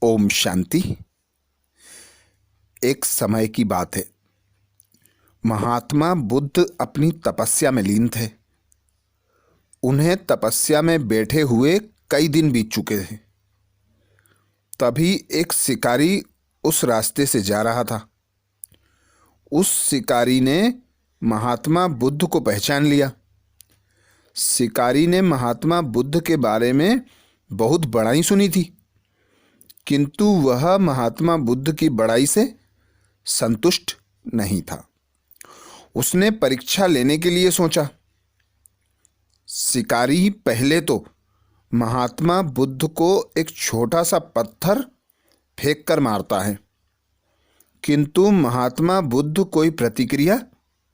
ओम शांति। एक समय की बात है। महात्मा बुद्ध अपनी तपस्या में लीन थे। उन्हें तपस्या में बैठे हुए कई दिन बीत चुके थे। तभी एक शिकारी उस रास्ते से जा रहा था। उस शिकारी ने महात्मा बुद्ध को पहचान लिया। शिकारी ने महात्मा बुद्ध के बारे में बहुत बड़ाई सुनी थी, किंतु वह महात्मा बुद्ध की बड़ाई से संतुष्ट नहीं था। उसने परीक्षा लेने के लिए सोचा। शिकारी पहले तो महात्मा बुद्ध को एक छोटा सा पत्थर फेंक कर मारता है, किंतु महात्मा बुद्ध कोई प्रतिक्रिया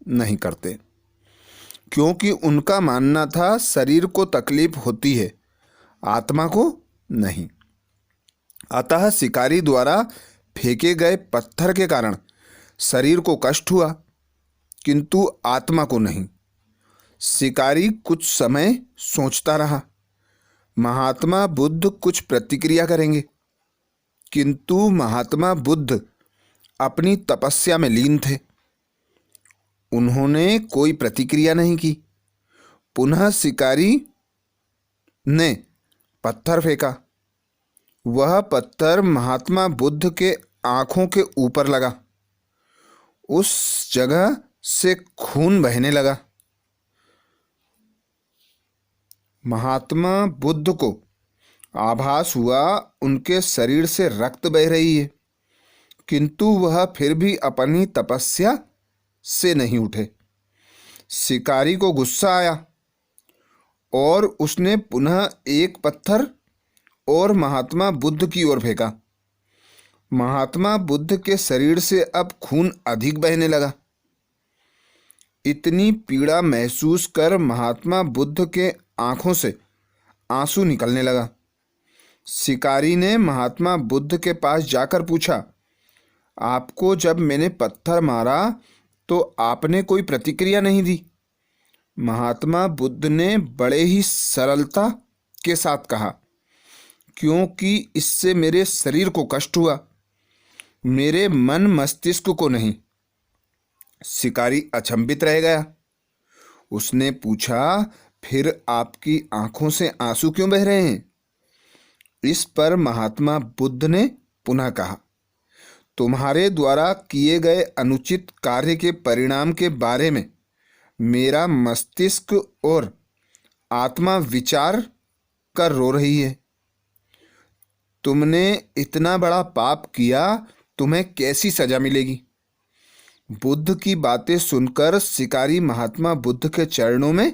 नहीं करते, क्योंकि उनका मानना था शरीर को तकलीफ होती है, आत्मा को नहीं। अतः शिकारी द्वारा फेंके गए पत्थर के कारण शरीर को कष्ट हुआ, किंतु आत्मा को नहीं। शिकारी कुछ समय सोचता रहा, महात्मा बुद्ध कुछ प्रतिक्रिया करेंगे, किंतु महात्मा बुद्ध अपनी तपस्या में लीन थे। उन्होंने कोई प्रतिक्रिया नहीं की। पुनः शिकारी ने पत्थर फेंका। वह पत्थर महात्मा बुद्ध के आंखों के ऊपर लगा। उस जगह से खून बहने लगा। महात्मा बुद्ध को आभास हुआ उनके शरीर से रक्त बह रही है, किंतु वह फिर भी अपनी तपस्या से नहीं उठे। शिकारी को गुस्सा आया और उसने पुनः एक पत्थर और महात्मा बुद्ध की ओर फेंका। महात्मा बुद्ध के शरीर से अब खून अधिक बहने लगा। इतनी पीड़ा महसूस कर महात्मा बुद्ध के आंखों से आंसू निकलने लगा। शिकारी ने महात्मा बुद्ध के पास जाकर पूछा, आपको जब मैंने पत्थर मारा तो आपने कोई प्रतिक्रिया नहीं दी। महात्मा बुद्ध ने बड़े ही सरलता के साथ कहा, क्योंकि इससे मेरे शरीर को कष्ट हुआ, मेरे मन मस्तिष्क को नहीं। शिकारी अचंभित रह गया। उसने पूछा, फिर आपकी आंखों से आंसू क्यों बह रहे हैं? इस पर महात्मा बुद्ध ने पुनः कहा, तुम्हारे द्वारा किए गए अनुचित कार्य के परिणाम के बारे में मेरा मस्तिष्क और आत्मा विचार कर रो रही है। तुमने इतना बड़ा पाप किया, तुम्हें कैसी सजा मिलेगी? बुद्ध की बातें सुनकर शिकारी महात्मा बुद्ध के चरणों में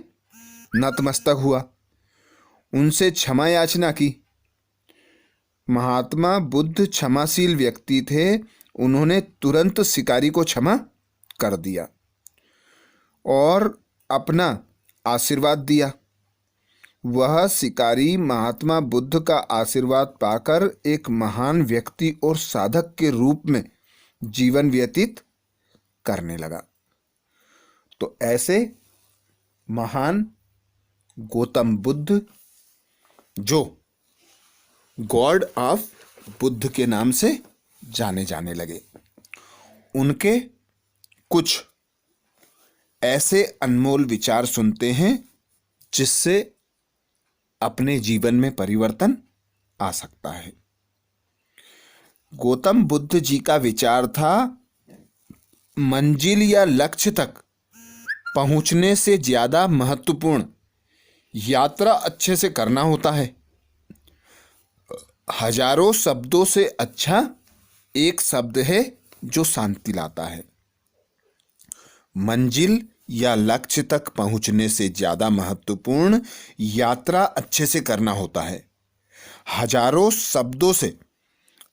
नतमस्तक हुआ, उनसे क्षमा याचना की। महात्मा बुद्ध क्षमाशील व्यक्ति थे। उन्होंने तुरंत शिकारी को क्षमा कर दिया और अपना आशीर्वाद दिया। वह शिकारी महात्मा बुद्ध का आशीर्वाद पाकर एक महान व्यक्ति और साधक के रूप में जीवन व्यतीत करने लगा। तो ऐसे महान गौतम बुद्ध, जो गॉड ऑफ बुद्ध के नाम से जाने जाने लगे, उनके कुछ ऐसे अनमोल विचार सुनते हैं जिससे अपने जीवन में परिवर्तन आ सकता है। गौतम बुद्ध जी का विचार था, मंजिल या लक्ष्य तक पहुंचने से ज्यादा महत्वपूर्ण यात्रा अच्छे से करना होता है। हजारों शब्दों से अच्छा एक शब्द है जो शांति लाता है। मंजिल या लक्ष्य तक पहुंचने से ज्यादा महत्वपूर्ण यात्रा अच्छे से करना होता है। हजारों शब्दों से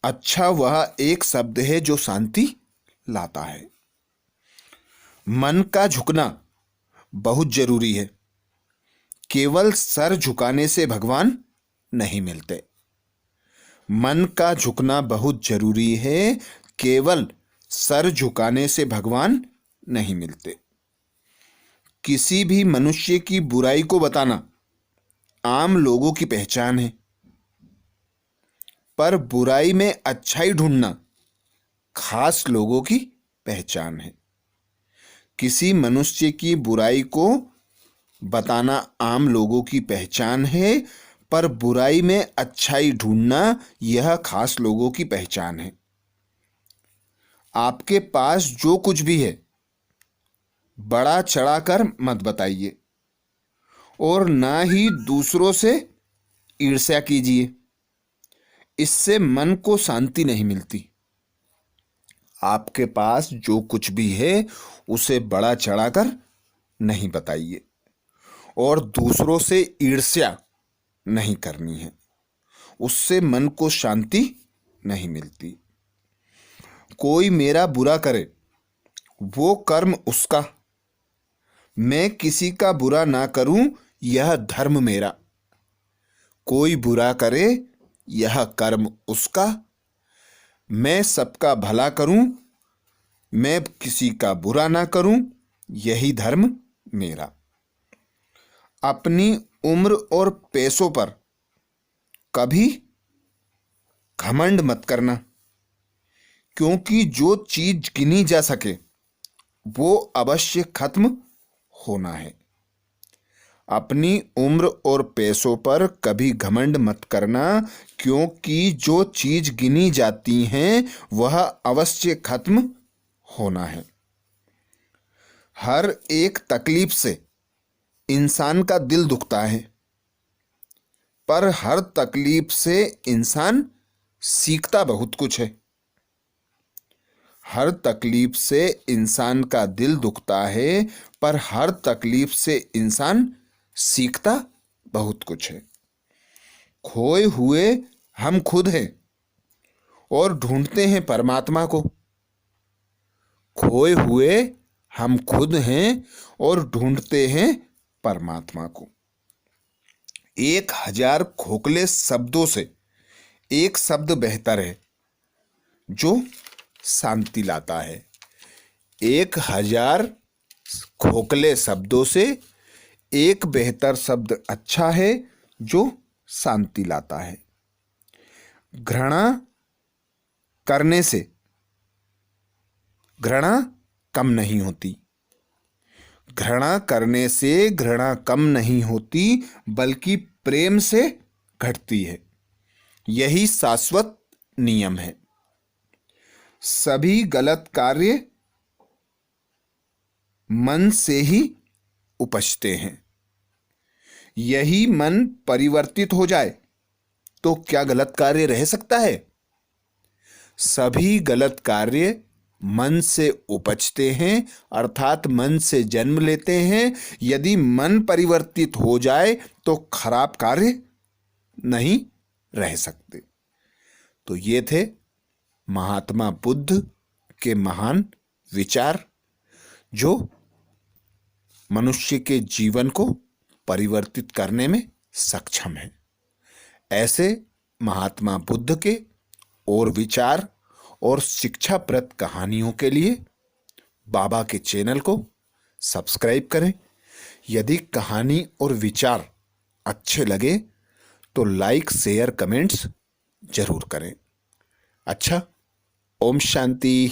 अच्छा वह एक शब्द है जो शांति लाता है। मन का झुकना बहुत जरूरी है। केवल सर झुकाने से भगवान नहीं मिलते। मन का झुकना बहुत जरूरी है। केवल सर झुकाने से भगवान नहीं मिलते। किसी भी मनुष्य की बुराई को बताना आम लोगों की पहचान है, पर बुराई में अच्छाई ढूंढना खास लोगों की पहचान है। किसी मनुष्य की बुराई को बताना आम लोगों की पहचान है, पर बुराई में अच्छाई ढूंढना यह खास लोगों की पहचान है। आपके पास जो कुछ भी है बड़ा चढ़ाकर मत बताइए और ना ही दूसरों से ईर्ष्या कीजिए। इससे मन को शांति नहीं मिलती। आपके पास जो कुछ भी है उसे बड़ा चढ़ाकर नहीं बताइए और दूसरों से ईर्ष्या नहीं करनी है। उससे मन को शांति नहीं मिलती। कोई मेरा बुरा करे वो कर्म उसका, मैं किसी का बुरा ना करूं यह धर्म मेरा। कोई बुरा करे यह कर्म उसका, मैं सबका भला करूं, मैं किसी का बुरा ना करूं यही धर्म मेरा। अपनी उम्र और पैसों पर कभी घमंड मत करना, क्योंकि जो चीज गिनी जा सके वो अवश्य खत्म होना है। अपनी उम्र और पैसों पर कभी घमंड मत करना, क्योंकि जो चीज गिनी जाती हैं वह अवश्य खत्म होना है। हर एक तकलीफ से इंसान का दिल दुखता है, पर हर तकलीफ से इंसान सीखता बहुत कुछ है। हर तकलीफ से इंसान का दिल दुखता है, पर हर तकलीफ से इंसान सीखता बहुत कुछ है। खोए हुए हम खुद हैं और ढूंढते हैं परमात्मा को। खोए हुए हम खुद हैं और ढूंढते हैं परमात्मा को। 1000 खोखले शब्दों से एक शब्द बेहतर है जो शांति लाता है। 1000 खोखले शब्दों से एक बेहतर शब्द अच्छा है जो शांति लाता है। घृणा करने से घृणा कम नहीं होती। घृणा करने से घृणा कम नहीं होती, बल्कि प्रेम से घटती है। यही शाश्वत नियम है। सभी गलत कार्य मन से ही उपजते हैं। यही मन परिवर्तित हो जाए तो क्या गलत कार्य रह सकता है? सभी गलत कार्य मन से उपजते हैं, अर्थात मन से जन्म लेते हैं। यदि मन परिवर्तित हो जाए तो खराब कार्य नहीं रह सकते। तो ये थे महात्मा बुद्ध के महान विचार, जो मनुष्य के जीवन को परिवर्तित करने में सक्षम है। ऐसे महात्मा बुद्ध के और विचार और शिक्षाप्रद कहानियों के लिए बाबा के चैनल को सब्सक्राइब करें। यदि कहानी और विचार अच्छे लगे तो लाइक, शेयर, कमेंट्स जरूर करें। अच्छा, ओम शांति।